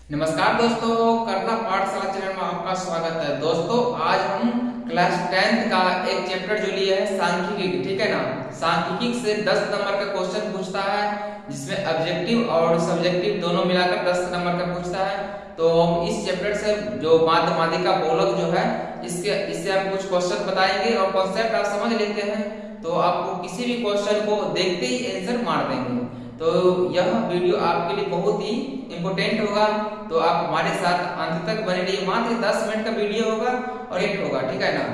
नमस्कार दोस्तों, करना पाठशाला चैनल में आपका स्वागत है। दोस्तों आज हम क्लास 10th का एक चैप्टर जो लिए है सांख्यिकी, ठीक है ना। सांख्यिकी से 10 नंबर का क्वेश्चन पूछता है, जिसमें ऑब्जेक्टिव और सब्जेक्टिव दोनों मिलाकर 10 नंबर का पूछता है। तो हम इस चैप्टर से जो माध्यमादिका बोलक जो है इससे हम कुछ क्वेश्चन बताएंगे और कॉन्सेप्ट आप समझ लेते हैं तो आपको किसी भी क्वेश्चन को देखते ही आंसर मार देंगे। तो यह वीडियो आपके लिए बहुत ही इम्पोर्टेंट होगा, तो आप हमारे साथ अंत तक बने रहिए। मात्र 10 मिनट का वीडियो होगा और एक होगा, ठीक है ना।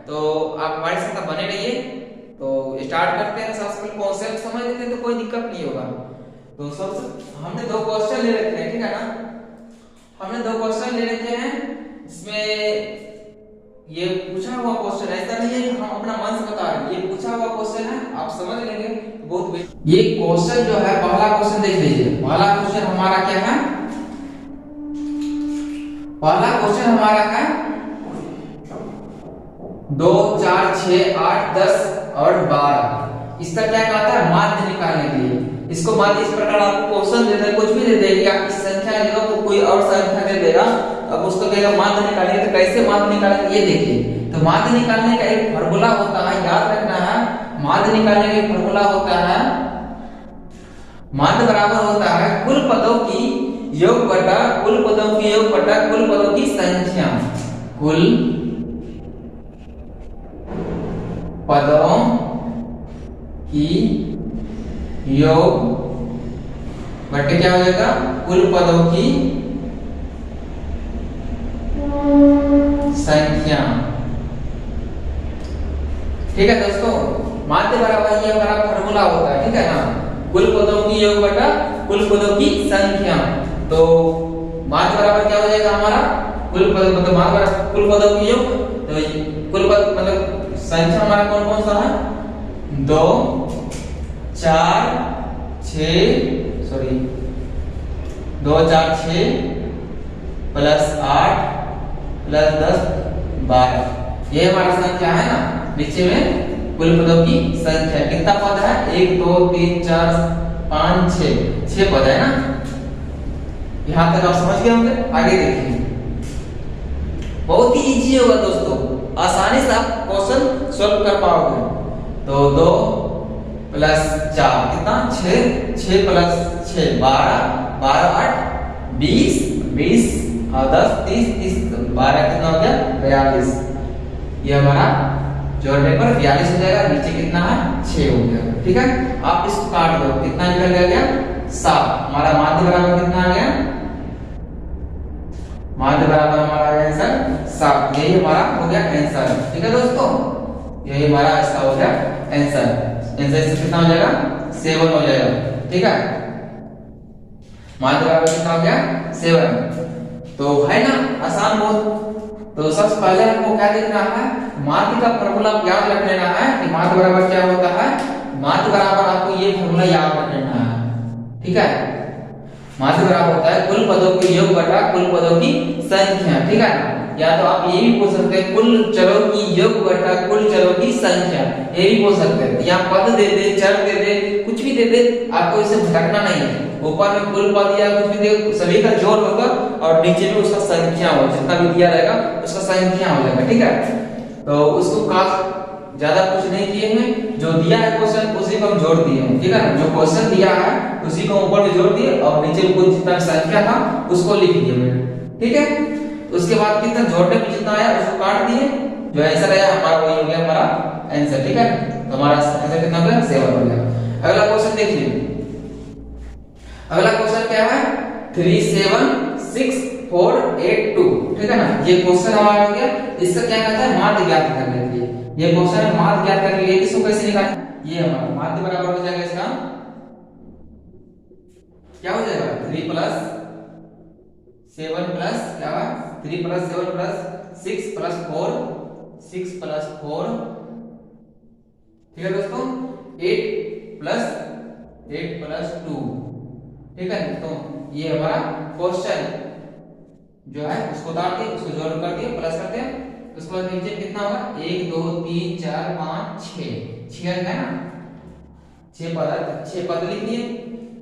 तो आप हमारे साथ बने रहिए। तो स्टार्ट करते हैं। सबसे पहले कॉन्सेप्ट समझ लेते हैं तो कोई दिक्कत नहीं होगा। तो सबसे हमने दो क्वेश्चन ले रखे हैं, ठीक है ना। हमने दो क्वेश्चन ले रखे हैं, इसमें ये पूछा हुआ क्वेश्चन ऐसा नहीं है कि हम अपना मन से बता रहे हैं, ये पूछा हुआ क्वेश्चन है, आप समझ लेंगे बहुत। ये क्वेश्चन जो है, पहला क्वेश्चन देख लीजिए। पहला क्वेश्चन हमारा क्या है? पहला क्वेश्चन हमारा है 2, 4, 6, 8, 10 और 12। इसका क्या कहता है? माध्य निकालने के लिए। इसको माध्य इस प्रकार आपको क्वेश्चन देता है, कुछ भी दे देगा, इस संख्या देगा तो कोई और संख्या दे देगा, अब उसको कहेगा माध्य निकालिए। तो कैसे माध्य निकालेंगे ये देखिए। तो माध्य निकालने का एक फार्मूला होता है, याद रखना है। माध्य निकालने का एक फार्मूला होता है, माध्य बराबर होता है कुल पदों की योग बटा कुल पदों की योग बटा कुल पदों की संख्या। कुल पदों की योग बटे क्या हो जाएगा? कुल पदों की संख्या। ठीक है दोस्तों, माध्य बराबर ये हमारा फार्मूला होता है, ठीक है ना। कुल पदों की योग बटा कुल पदों की संख्या। तो माध्य बराबर क्या हो जाएगा हमारा? कुल पद मतलब माध्य बराबर कुल पदों की योग। तो कुल पद मतलब संख्या हमारा कौन कौन सा है? 2, 4, 6 प्लस 8 प्लस 10 12। ये हमारा संख्या है ना। नीचे में कुल पदों की संख्या कितना पद है? 1, 2, 3, 4, 5, 6 पद है ना। यहां तक आप समझ गए होंगे। आगे देखिए, बहुत ही इजी होगा दोस्तों, आसानी से आप क्वेश्चन सॉल्व कर पाओगे। तो 2 प्लस 4 कितना? 6 प्लस 6 12, 12 8 20, 20 और 10 30, 12 कितना हो गया? 42। ये हमारा जोड़ने पर 42 हो जाएगा। नीचे कितना है? 6 हो गया, ठीक है। आप इसको काट दो, कितना निकल गया? 7। हमारा माध्य बराबर कितना आ गया? माध्य बराबर हमारा आंसर 7। यही हमारा हो गया आंसर, ठीक है दोस्तों। यही हमारा इसका हो गया आंसर। आंसर इससे कितना हो जाएगा? 7 हो जाएगा, ठीक है। माध्य बराबर कितना हो गया? 7। तो है ना आसान बहुत। तो सबसे पहले हमको क्या देखना है? माध्य का फार्मूला याद रख लेना है कि माध्य बराबर क्या होता है। माध्य बराबर आपको ये फार्मूला याद रख लेना है, ठीक है। माध्य बराबर होता है कुल पदों के योग बटा कुल पदों की संख्या, ठीक है। या तो आप ये भी पूछ सकते हैं कुल चरों की योग बटा कुल चरों की संख्या, ये भी पूछ सकते हैं। या पद दे दे, चर दे दे, कुछ भी दे दे, आपको इसे भटकना नहीं है। ऊपर में कुल पद या कुछ भी दे, सभी का जोड़ होगा और नीचे में उसका संख्या होगा, जितना भी दिया रहेगा उसका संख्या हो जाएगा, ठीक है। तो उसको खास ज्यादा कुछ नहीं किए हैं, जो दिया है क्वेश्चन उसी को हम जोड़ दिए हैं, ठीक है ना। जो क्वेश्चन दिया है उसी को ऊपर में जोड़ दिए और नीचे कुल जितना संख्या था उसको लिख दिए मैंने, ठीक है। उसके बाद कितना जोड़ने में जितना आया उसको काट दिए, जो आंसर आया हमारा वही हो गया हमारा आंसर, ठीक है। तो हमारा आंसर कितना हो गया? 7 हो गया। अगला क्वेश्चन देखिए। अगला क्वेश्चन क्या है? 3 7 6 4 8 2, ठीक है ना। ये क्वेश्चन हमारा हो गया। इसका क्या कहता है? माध्य ज्ञात करने के लिए। ये क्वेश्चन है माध्य ज्ञात करने के लिए। इसको कैसे निकालें? ये हमारा माध्य बराबर हो जाएगा, इसका क्या हो जाएगा? 3 प्लस 7 प्लस क्या है? 3 प्लस 7 प्लस 6 प्लस 4, 6 प्लस 4, ठीक है दोस्तों। 8 प्लस 2, ठीक है। तो ये हमारा क्वेश्चन जो है उसको उतार दिए, उसको जोड़ कर दिए, प्लस करते हैं। उसके बाद नीचे कितना होगा? 1 2 3 4 5 6 है ना। 6 पद लिख दिए।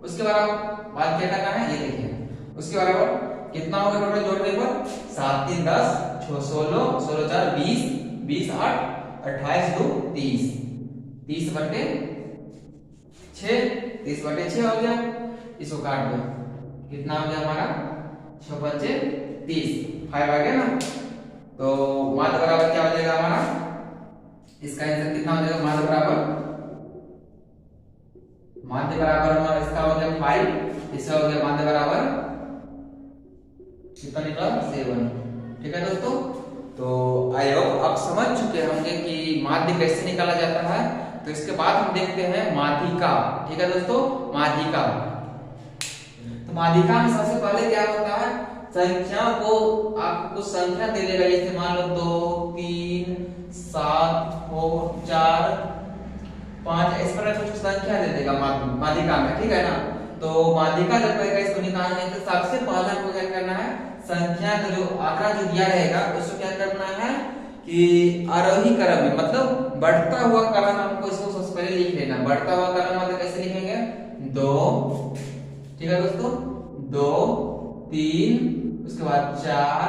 उसके बाद क्या करना है ये देखिए। उसके बराबर कितना होगा टोटल जोड़ने पर? 7 3 10, 6 16, 16 4 20, 20 8 28 2 30, 30 बटे 6, 30 बटे 6 हो गया। इसको काट दो, कितना हो गया हमारा? 6 5 30, 5 आ गया ना। तो माध्य बराबर क्या हो जाएगा हमारा? इसका आंसर कितना हो जाएगा? माध्य बराबर हमारा इसका हो गया 5, इसका हो गया माध्य बराबर कितना निकला? 7। ठीक है दोस्तों, तो आई होप आप समझ चुके होंगे कि माध्य कैसे निकाला जाता है। तो इसके बाद हम देखते हैं माध्यिका। ठीक है दोस्तों, माध्यिका। तो माध्यिका में सबसे पहले क्या होता है? संख्या को आपको कुछ संख्या दे देगा, जैसे मान लो 2 3 7 4 5, इस प्रकार कुछ संख्या दे देगा माध्यिका में। ठीक है ना। तो माध्यिका जब कहेगा इसको निकालने तो सबसे पहले आपको क्या करना है? संख्या का जो आंकड़ा जो दिया रहेगा उसको क्या करना है कि आरोही क्रम में, मतलब बढ़ता हुआ क्रम आपको इसको सबसे पहले लिख लेना। बढ़ता हुआ क्रम मतलब कैसे लिखेंगे? 2, ठीक है दोस्तों, 2 3, उसके बाद 4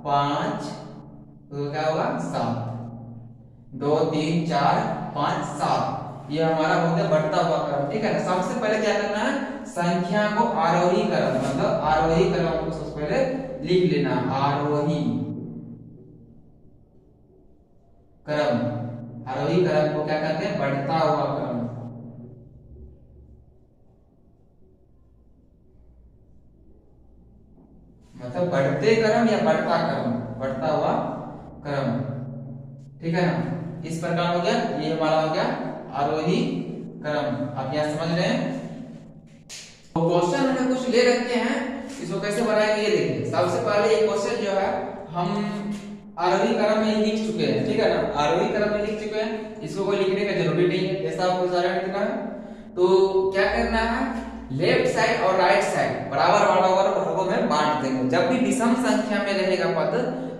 5, तो क्या होगा? 7, 2 3 4 5 7, ये हमारा हो गया बढ़ता हुआ क्रम। ठीक है ना। सबसे पहले क्या करना है? संख्या को आरोही क्रम, मतलब आरोही क्रम को सबसे पहले लिख लेना। आरोही क्रम, आरोही क्रम को क्या कहते हैं? बढ़ता हुआ क्रम। मतलब बढ़ते क्रम या बढ़ता क्रम, बढ़ता हुआ क्रम। ठीक है ना। इस प्रकार हो गया, ये हमारा हो गया आरोही क्रम। आप यहां समझ रहे हैं। तो क्वेश्चन हमने कुछ ले रखे हैं, इसको कैसे बनाएंगे ये देखिए। सबसे पहले ये क्वेश्चन जो है हम आरोही क्रम में लिख चुके हैं। ठीक है ना, आरोही क्रम में लिख चुके हैं, इसको कोई लिखने का जरूरी नहीं है, ऐसा आपको सारा लिखना है। तो क्या करना है? लेफ्ट साइड और राइट साइड बराबर बराबर भागों में बांट देंगे। जब भी विषम संख्या में रहेगा पद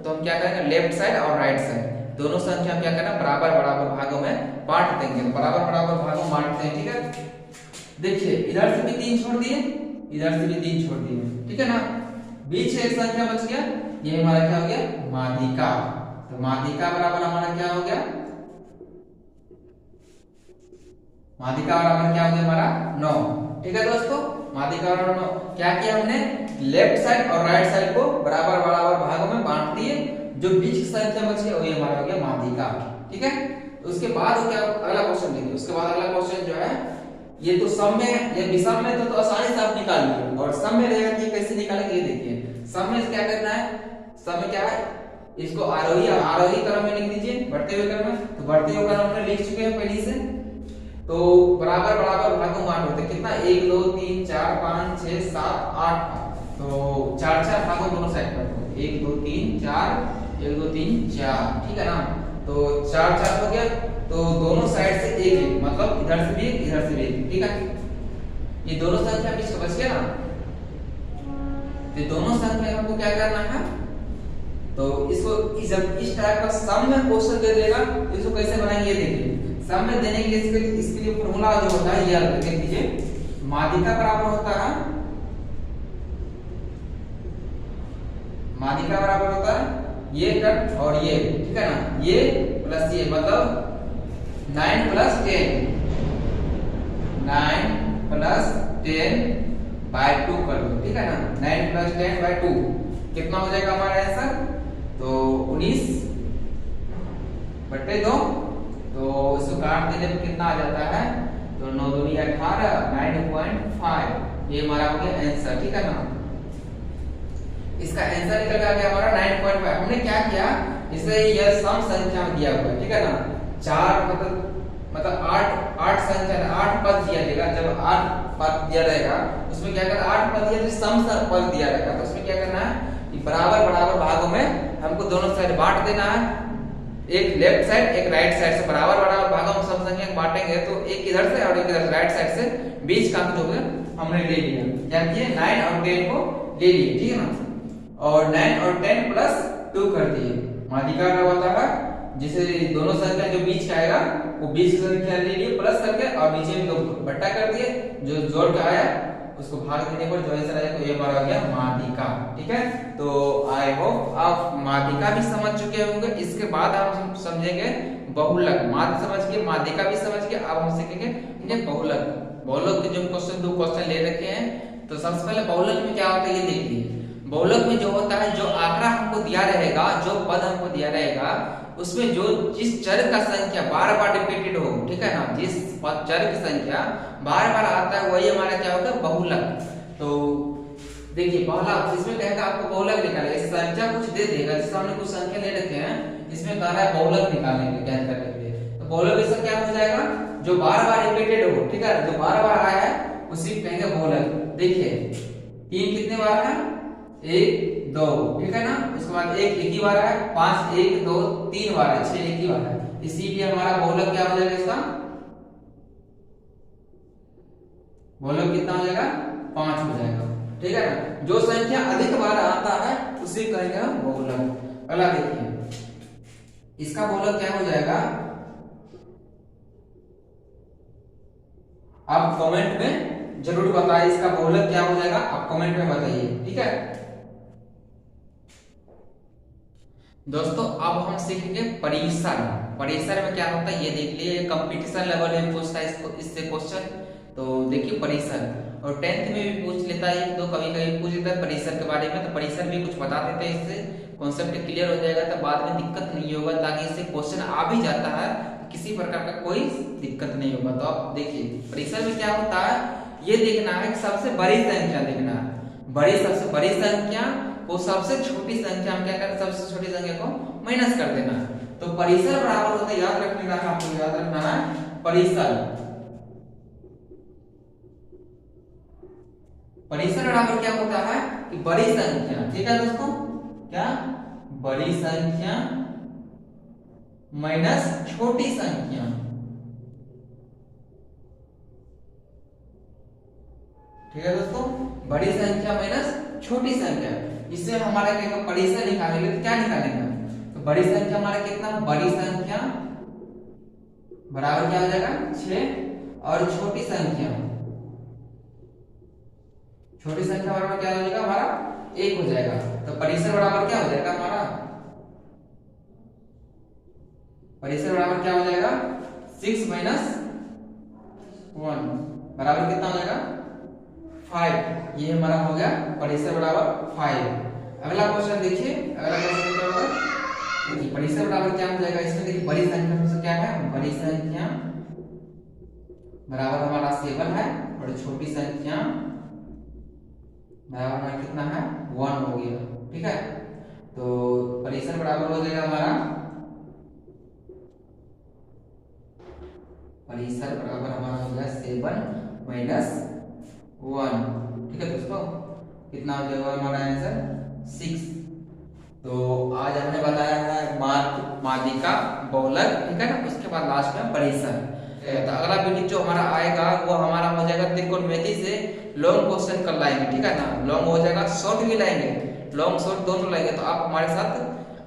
तो हम क्या करेंगे? लेफ्ट साइड और राइट साइड दोनों संख्या क्या करना? बराबर बराबर भागों में बांट देंगे। बराबर बराबर भागों में बांटते हैं। ठीक है, देखिए इधर से भी 3 छोड़ दिए, इधर से भी 3 छोड़ दिए। ठीक है ना। बीच से एक संख्या बच गया, ये हमारा क्या हो गया? माध्यिका। तो माध्यिका बराबर हमारा क्या हो गया? माध्यिका बराबर क्या हो गया हमारा? 9। ठीक है दोस्तों, माध्यिका बराबर 9। क्या किया हमने? लेफ्ट साइड और राइट साइड को बराबर बराबर भागों में बांट दिए। जो बीच की संख्या बची है वही हमारा हो गया माध्यिका। ठीक है। तो उसके बाद क्या अगला क्वेश्चन देखिए। उसके बाद अगला क्वेश्चन जो है ये तो सम में, ये विषम में तो आसानी से आप निकाल लिए, और सम में रहेगा कि कैसे निकालेंगे ये देखिए। सम में क्या करना है? सम में क्या है? इसको आरोही आरोही क्रम में लिख दीजिए, बढ़ते हुए क्रम में। तो बढ़ते हुए क्रम हमने लिख चुके हैं पहले से। तो बराबर बराबर भागों में होते कितना? 1 2 3 4 5 6 7 8, तो 4 4 भागों दोनों साइड पर। 1 2 3 4, 1 2 3 4। ठीक है ना। तो 4 4 हो गया, तो दोनों साइड से एक एक, मतलब इधर से भी एक, इधर से भी एक। ठीक है, ये दोनों संख्या बीच का बच गया ना। तो दोनों संख्या हमको क्या करना है? तो इसको जब इस टाइप का सम में क्वेश्चन दे देगा तो इसको कैसे बनाएंगे ये देखिए। सम में देने के लिए इसके लिए फॉर्मूला जो होता है ये लिख दीजिए। माध्यिका बराबर होता है, माध्यिका बराबर होता है ये कट और ये। ठीक है ना, ये प्लस ये, मतलब 9 + 10, 9 + 10/2 कर दो। ठीक है ना, 9 + 10/2 कितना हो जाएगा हमारा आंसर? तो 19/2। तो इसको काट देने पर कितना आ जाता है? तो 9 दूनी 18, 9.5, ये हमारा हो गया आंसर। ठीक है ना। इसका आंसर निकल के आ गया हमारा 9.5। हमने क्या किया? इसे यह सम संख्या में दिया हुआ है। ठीक है ना। 4 मतलब 8 संख्या, 8 पद दिया जाएगा। जब 8 पद दिया रहेगा उसमें क्या करना? 8 पद दिया तो सम पद दिया रहेगा, तो उसमें क्या करना है कि बराबर बराबर भागों में हमको दोनों साइड बांट देना है। एक लेफ्ट साइड एक राइट साइड से बराबर बराबर भागों में सब संख्या बांटेंगे। तो एक इधर से और एक इधर से, राइट साइड से बीच का अंक जो है हमने ले लिया। क्या किए? 9 और 10 को ले लिए। ठीक है ना। और 9 और 10 + 2 कर दिए। माध्यिका का होता है जिसे दोनों संख्या जो बीच का आएगा वो बीच की संख्या ले लिए प्लस करके, और नीचे में बट्टा कर दिए, जो जोड़ के आया उसको भाग देने पर जो आंसर आएगा तो ये हमारा हो गया माध्यिका। ठीक है, तो आई होप आप माध्यिका भी समझ चुके होंगे। इसके बाद हम समझेंगे बहुलक। माध्य समझ के, माध्यिका भी समझ के, अब हम सीखेंगे बहुलक। बहुलक के जो क्वेश्चन, 2 क्वेश्चन ले रखे हैं, तो सबसे पहले बहुलक में क्या होता है ये देखिए। बहुलक में जो होता है, जो आंकड़ा हमको दिया रहेगा, जो पद हमको दिया रहेगा, उसमें जो जिस चर का संख्या बार बार रिपीटेड हो, ठीक है ना, जिस चर की संख्या बार बार आता है वही हमारा क्या होगा बहुलक। तो देखिए पहला इसमें कहेगा आपको बहुलक निकालना है, संख्या कुछ दे देगा, जैसे हमने कुछ संख्या ले रखे हैं, इसमें कह रहा है बहुलक निकालेंगे ज्ञात करने के लिए। तो बहुलक इसका क्या हो जाएगा, जो बार बार रिपीटेड हो, ठीक है, जो बार बार आया है उसी को कहेंगे बहुलक। देखिए 3 कितने बार है, 1 2, ठीक है ना, उसके बाद 1 एक ही बार है, 5 1 2 3 बार है, 6 एक ही बार है, इसीलिए हमारा बहुलक क्या हो जाएगा, इसका बहुलक कितना हो जाएगा, 5 हो जाएगा। ठीक है ना, जो संख्या अधिक बार आता है उसी कहेंगे बहुलक। अगला देखिए इसका बहुलक क्या हो जाएगा, आप कमेंट में जरूर बताइए इसका बहुलक क्या हो जाएगा, आप कमेंट में बताइए। ठीक है दोस्तों, अब हम सीखेंगे परिसर। परिसर में क्या होता है ये देख लिए, कंपटीशन लेवल में पूछता है इससे क्वेश्चन। तो देखिए परिसर, और 10th में भी पूछ लेता है, तो कभी कभी पूछ लेता है परिसर के बारे में, तो परिसर भी कुछ बता देते हैं, इससे कॉन्सेप्ट क्लियर हो जाएगा, तो बाद में दिक्कत नहीं होगा, ताकि इससे क्वेश्चन आ भी जाता है किसी प्रकार का कोई दिक्कत नहीं होगा। तो आप देखिए परिसर में क्या होता है ये देखना है कि सबसे बड़ी संख्या देखना है, बड़ी सबसे बड़ी संख्या को सबसे छोटी संख्या हम क्या करें, सबसे छोटी संख्या को माइनस कर देना है। तो परिसर बराबर होता है, याद रखना है, आपको याद रखना है परिसर। परिसर बराबर क्या होता है कि बड़ी संख्या, ठीक है दोस्तों, क्या बड़ी संख्या माइनस छोटी संख्या। ठीक है दोस्तों, बड़ी संख्या माइनस छोटी संख्या, इससे हमारा क्या परिसर निकालेंगे, तो क्या निकालेंगे, तो बड़ी संख्या हमारा कितना, बड़ी संख्या बराबर क्या हो जाएगा 6, और छोटी संख्या, छोटी संख्या बराबर क्या हो जाएगा हमारा 1 हो जाएगा। तो परिसर बराबर क्या हो जाएगा हमारा, परिसर बराबर क्या हो जाएगा 6 माइनस 1 बराबर कितना हो जाएगा 5। ये हमारा हो गया परिसर बराबर 5। अगला क्वेश्चन देखिए, अगला क्वेश्चन क्या होगा, देखिए परिसर बराबर क्या हो जाएगा, इसमें देखिए बड़ी संख्या से क्या है, बड़ी संख्या बराबर हमारा 7 है, और छोटी संख्या बराबर हमारा कितना है 1 हो गया। ठीक है, तो परिसर बराबर हो जाएगा हमारा, परिसर बराबर हमारा हो गया 7 माइनस 1। ठीक है दोस्तों, कितना हो जाएगा हमारा आंसर 6। तो आज हमने बताया है माध्यिका, बहुलक, ठीक है ना, उसके बाद लास्ट में परिसर। तो अगला वीडियो जो हमारा आएगा वो हमारा हो जाएगा त्रिकोणमिति से लॉन्ग क्वेश्चन कर लाएंगे। ठीक है ना, लॉन्ग हो जाएगा, शॉर्ट भी लाएंगे, लॉन्ग शॉर्ट दोनों लाएंगे। तो आप हमारे साथ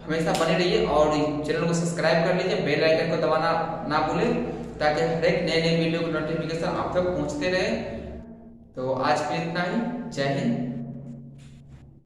हमेशा बने रहिए और चैनल को सब्सक्राइब कर लीजिए, बेल आइकन को दबाना ना भूलें, ताकि हर एक नए नए वीडियो को नोटिफिकेशन आप तक पहुंचते रहे। तो आज के लिए इतना ही, जय हिंद।